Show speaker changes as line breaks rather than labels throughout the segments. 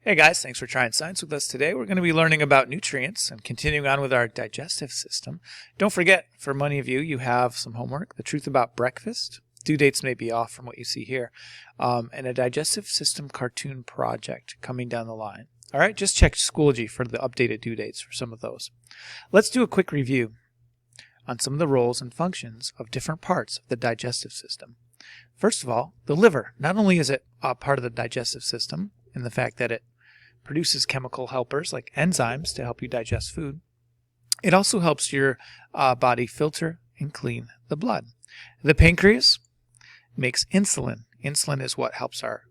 Hey guys, thanks for trying science with us today. We're going to be learning about nutrients and continuing on with our digestive system. Don't forget, for many of you, you have some homework, the truth about breakfast. Due dates may be off from what you see here, and a digestive system cartoon project coming down the line. All right, just check Schoology for the updated due dates for some of those. Let's do a quick review on some of the roles and functions of different parts of the digestive system. First of all, the liver. Not only is it a part of the digestive system in the fact that it produces chemical helpers like enzymes to help you digest food, it also helps your body filter and clean the blood. The pancreas makes insulin. Insulin is what helps our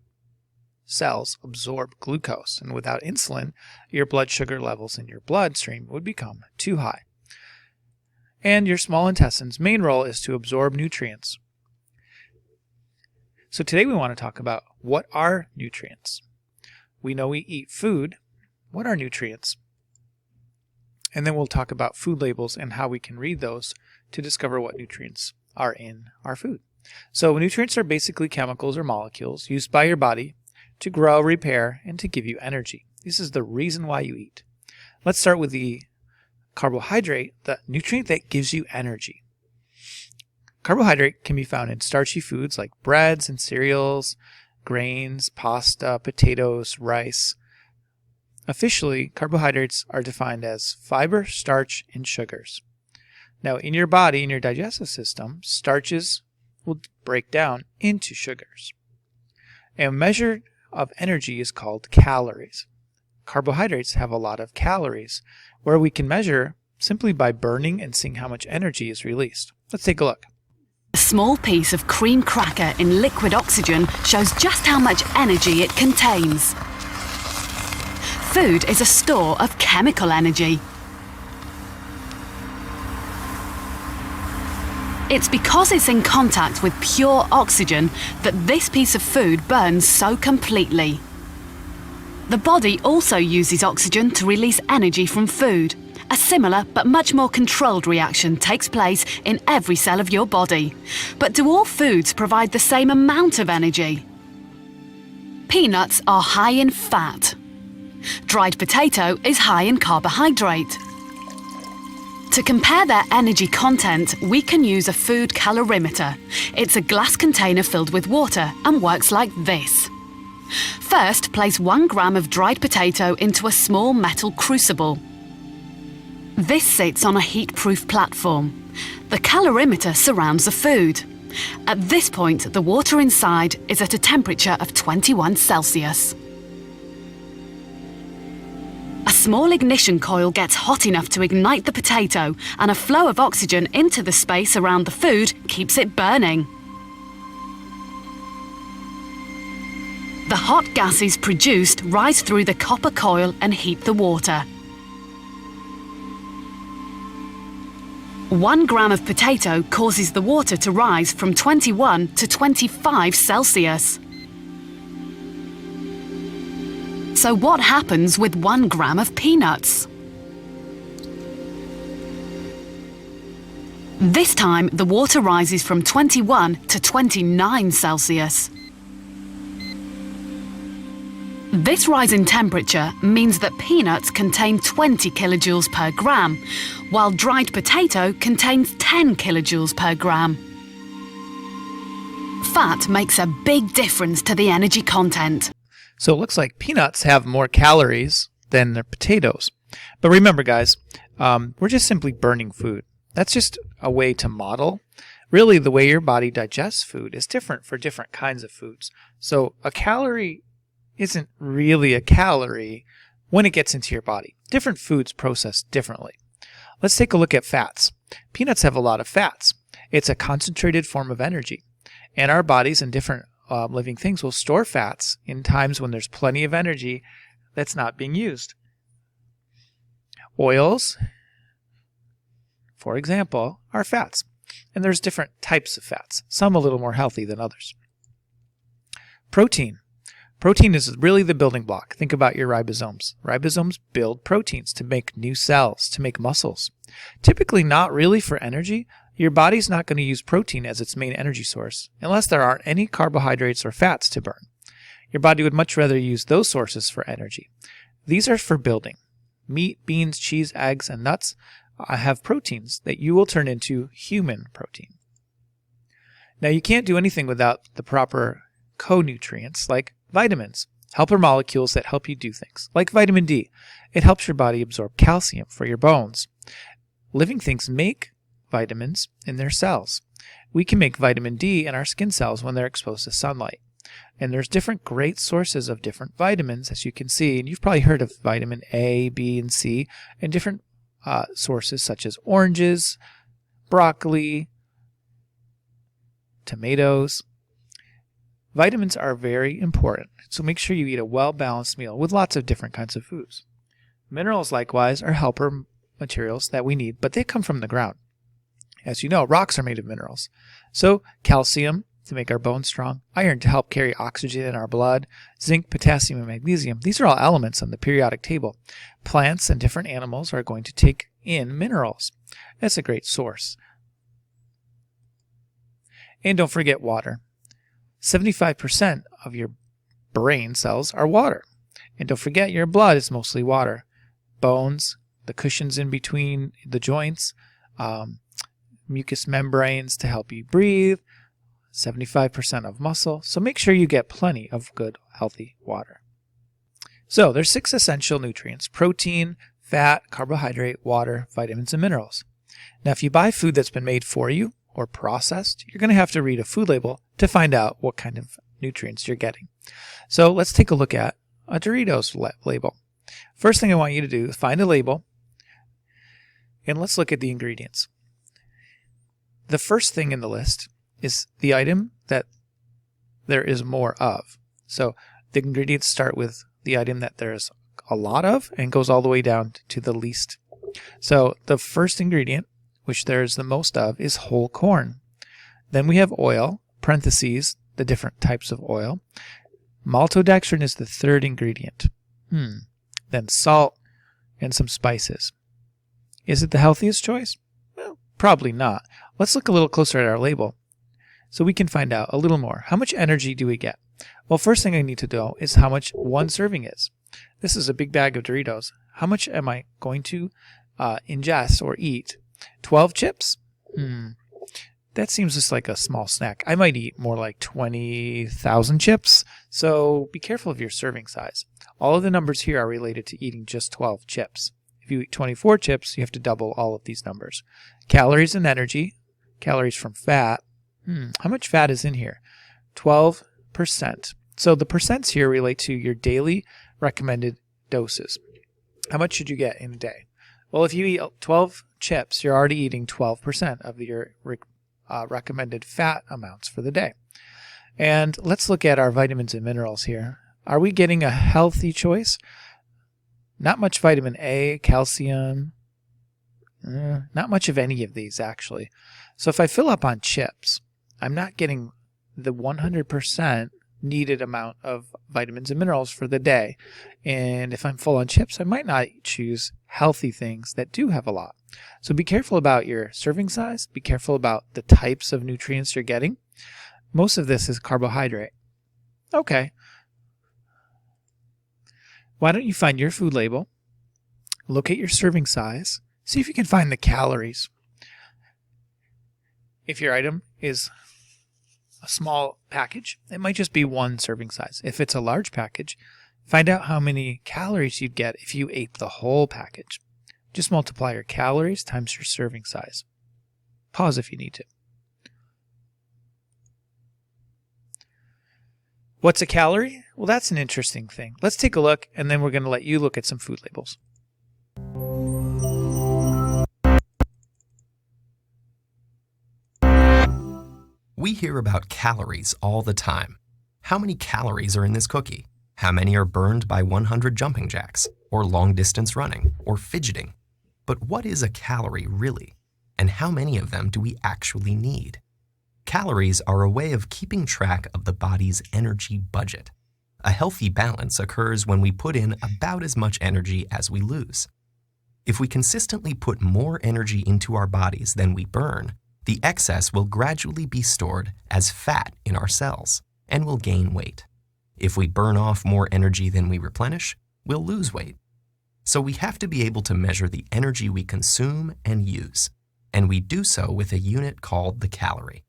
cells absorb glucose, and without insulin, your blood sugar levels in your bloodstream would become too high. And your small intestine's main role is to absorb nutrients. So today we want to talk about what are nutrients. We know we eat food. What are nutrients? And then we'll talk about food labels and how we can read those to discover what nutrients are in our food. So nutrients are basically chemicals or molecules used by your body to grow, repair, and to give you energy. This is the reason why you eat. Let's start with the carbohydrate, the nutrient that gives you energy. Carbohydrate can be found in starchy foods like breads and cereals, grains, pasta, potatoes, rice. Officially, carbohydrates are defined as fiber, starch, and sugars. Now, in your body, in your digestive system, starches will break down into sugars. A measure of energy is called calories. Carbohydrates have a lot of calories, where we can measure simply by burning and seeing how much energy is released. Let's take a look.
A small piece of cream cracker in liquid oxygen shows just how much energy it contains. Food is a store of chemical energy. It's because it's in contact with pure oxygen that this piece of food burns so completely. The body also uses oxygen to release energy from food. A similar but much more controlled reaction takes place in every cell of your body. But do all foods provide the same amount of energy? Peanuts are high in fat. Dried potato is high in carbohydrate. To compare their energy content, we can use a food calorimeter. It's a glass container filled with water and works like this. First, place 1 gram of dried potato into a small metal crucible. This sits on a heat-proof platform. The calorimeter surrounds the food. At this point, the water inside is at a temperature of 21 Celsius. A small ignition coil gets hot enough to ignite the potato, and a flow of oxygen into the space around the food keeps it burning. The hot gases produced rise through the copper coil and heat the water. 1 gram of potato causes the water to rise from 21 to 25 Celsius. So what happens with 1 gram of peanuts? This time, the water rises from 21 to 29 Celsius. This rise in temperature means that peanuts contain 20 kilojoules per gram, while dried potato contains 10 kilojoules per gram. Fat makes a big difference to the energy content.
So it looks like peanuts have more calories than the potatoes. But remember, guys, we're just simply burning food. That's just a way to model. Really, the way your body digests food is different for different kinds of foods. So a calorie isn't really a calorie when it gets into your body. Different foods process differently. Let's take a look at fats. Peanuts have a lot of fats. It's a concentrated form of energy. And our bodies and different living things will store fats in times when there's plenty of energy that's not being used. Oils, for example, are fats. And there's different types of fats, some a little more healthy than others. Protein. Protein is really the building block. Think about your ribosomes. Ribosomes build proteins to make new cells, to make muscles. Typically not really for energy. Your body's not going to use protein as its main energy source unless there aren't any carbohydrates or fats to burn. Your body would much rather use those sources for energy. These are for building. Meat, beans, cheese, eggs, and nuts have proteins that you will turn into human protein. Now, you can't do anything without the proper co-nutrients like vitamins, helper molecules that help you do things, like vitamin D. It helps your body absorb calcium for your bones. Living things make vitamins in their cells. We can make vitamin D in our skin cells when they're exposed to sunlight. And there's different great sources of different vitamins, as you can see. And you've probably heard of vitamin A, B, and C, and different sources such as oranges, broccoli, tomatoes. Vitamins are very important, so make sure you eat a well-balanced meal with lots of different kinds of foods. Minerals, likewise, are helper materials that we need, but they come from the ground. As you know, rocks are made of minerals. So calcium to make our bones strong, iron to help carry oxygen in our blood, zinc, potassium, and magnesium. These are all elements on the periodic table. Plants and different animals are going to take in minerals. That's a great source. And don't forget water. 75% of your brain cells are water. And don't forget your blood is mostly water. Bones, the cushions in between the joints, mucous membranes to help you breathe, 75% of muscle. So make sure you get plenty of good, healthy water. So there's 6 essential nutrients: protein, fat, carbohydrate, water, vitamins, and minerals. Now, if you buy food that's been made for you or processed, you're going to have to read a food label to find out what kind of nutrients you're getting. So let's take a look at a Doritos label. First thing I want you to do is find a label, and let's look at the ingredients. The first thing in the list is the item that there is more of. So the ingredients start with the item that there's a lot of and goes all the way down to the least. So the first ingredient, which there's the most of, is whole corn. Then we have oil, parentheses, the different types of oil. Maltodextrin is the third ingredient. Then salt and some spices. Is it the healthiest choice? Well, probably not. Let's look a little closer at our label so we can find out a little more. How much energy do we get? Well, first thing I need to know is how much one serving is. This is a big bag of Doritos. How much am I going to ingest or eat? 12 chips? That seems just like a small snack. I might eat more like 20,000 chips. So be careful of your serving size. All of the numbers here are related to eating just 12 chips. If you eat 24 chips, you have to double all of these numbers. Calories and energy. Calories from fat. How much fat is in here? 12%. So the percents here relate to your daily recommended doses. How much should you get in a day? Well, if you eat 12 chips, you're already eating 12% of your recommended fat amounts for the day. And let's look at our vitamins and minerals here. Are we getting a healthy choice? Not much vitamin A, calcium, not much of any of these actually. So if I fill up on chips, I'm not getting the 100% needed amount of vitamins and minerals for the day. And if I'm full on chips, I might not choose healthy things that do have a lot. So be careful about your serving size. Be careful about the types of nutrients you're getting. Most of this is carbohydrate. Okay. Why don't you find your food label, look at your serving size, see if you can find the calories. If your item is a small package, it might just be one serving size. If it's a large package, find out how many calories you'd get if you ate the whole package. Just multiply your calories times your serving size. Pause if you need to. What's a calorie? Well, that's an interesting thing. Let's take a look, and then we're going to let you look at some food labels.
We hear about calories all the time. How many calories are in this cookie? How many are burned by 100 jumping jacks, or long-distance running, or fidgeting? But what is a calorie really? And how many of them do we actually need? Calories are a way of keeping track of the body's energy budget. A healthy balance occurs when we put in about as much energy as we lose. If we consistently put more energy into our bodies than we burn, the excess will gradually be stored as fat in our cells and will gain weight. If we burn off more energy than we replenish, we'll lose weight. So we have to be able to measure the energy we consume and use, and we do so with a unit called the calorie.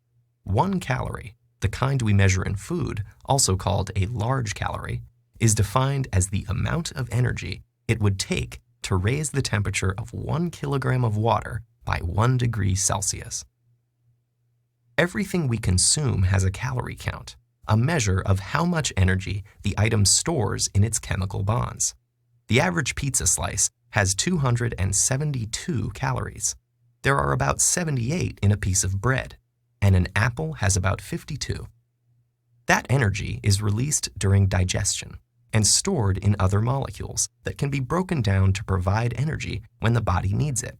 1 calorie, the kind we measure in food, also called a large calorie, is defined as the amount of energy it would take to raise the temperature of 1 kilogram of water by 1 degree Celsius. Everything we consume has a calorie count, a measure of how much energy the item stores in its chemical bonds. The average pizza slice has 272 calories. There are about 78 in a piece of bread, and an apple has about 52. That energy is released during digestion and stored in other molecules that can be broken down to provide energy when the body needs it.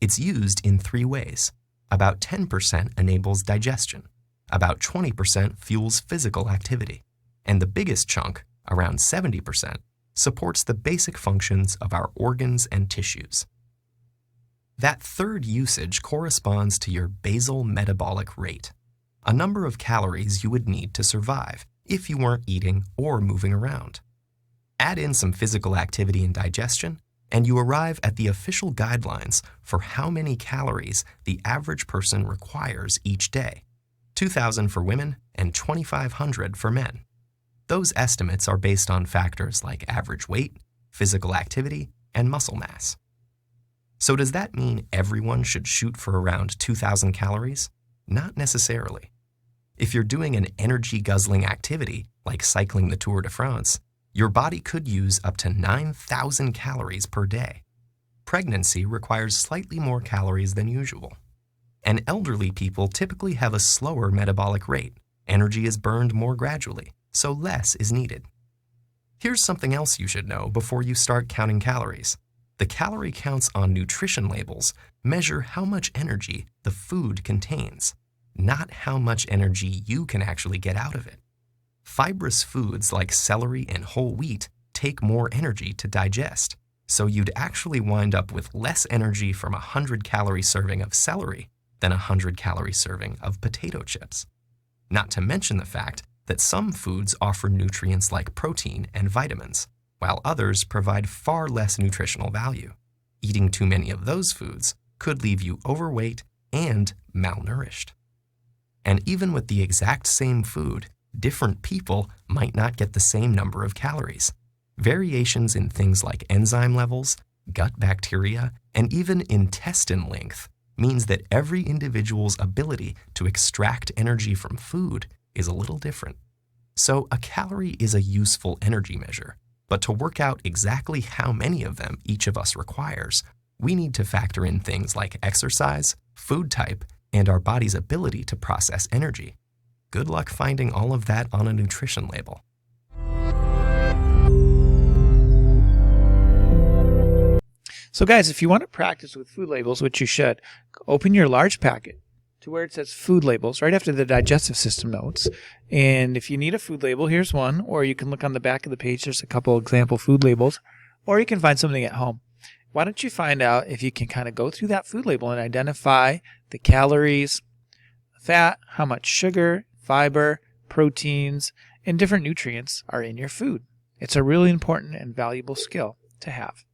It's used in 3 ways. About 10% enables digestion, about 20% fuels physical activity, and the biggest chunk, around 70%, supports the basic functions of our organs and tissues. That third usage corresponds to your basal metabolic rate, a number of calories you would need to survive if you weren't eating or moving around. Add in some physical activity and digestion, and you arrive at the official guidelines for how many calories the average person requires each day: 2,000 for women and 2,500 for men. Those estimates are based on factors like average weight, physical activity, and muscle mass. So does that mean everyone should shoot for around 2,000 calories? Not necessarily. If you're doing an energy-guzzling activity, like cycling the Tour de France, your body could use up to 9,000 calories per day. Pregnancy requires slightly more calories than usual. And elderly people typically have a slower metabolic rate. Energy is burned more gradually, so less is needed. Here's something else you should know before you start counting calories. The calorie counts on nutrition labels measure how much energy the food contains, not how much energy you can actually get out of it. Fibrous foods like celery and whole wheat take more energy to digest, so you'd actually wind up with less energy from a 100-calorie serving of celery than a 100-calorie serving of potato chips. Not to mention the fact that some foods offer nutrients like protein and vitamins, while others provide far less nutritional value. Eating too many of those foods could leave you overweight and malnourished. And even with the exact same food, different people might not get the same number of calories. Variations in things like enzyme levels, gut bacteria, and even intestine length means that every individual's ability to extract energy from food is a little different. So a calorie is a useful energy measure, but to work out exactly how many of them each of us requires, we need to factor in things like exercise, food type, and our body's ability to process energy. Good luck finding all of that on a nutrition label.
So guys, if you want to practice with food labels, which you should, open your large packet to where it says food labels right after the digestive system notes. And if you need a food label, here's one, or you can look on the back of the page. There's a couple example food labels, or you can find something at home. Why don't you find out if you can kind of go through that food label and identify the calories, fat, how much sugar, fiber, proteins, and different nutrients are in your food. It's a really important and valuable skill to have.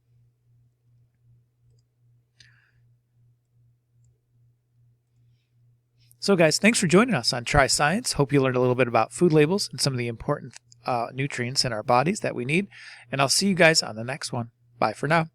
So guys, thanks for joining us on Try Science. Hope you learned a little bit about food labels and some of the important nutrients in our bodies that we need. And I'll see you guys on the next one. Bye for now.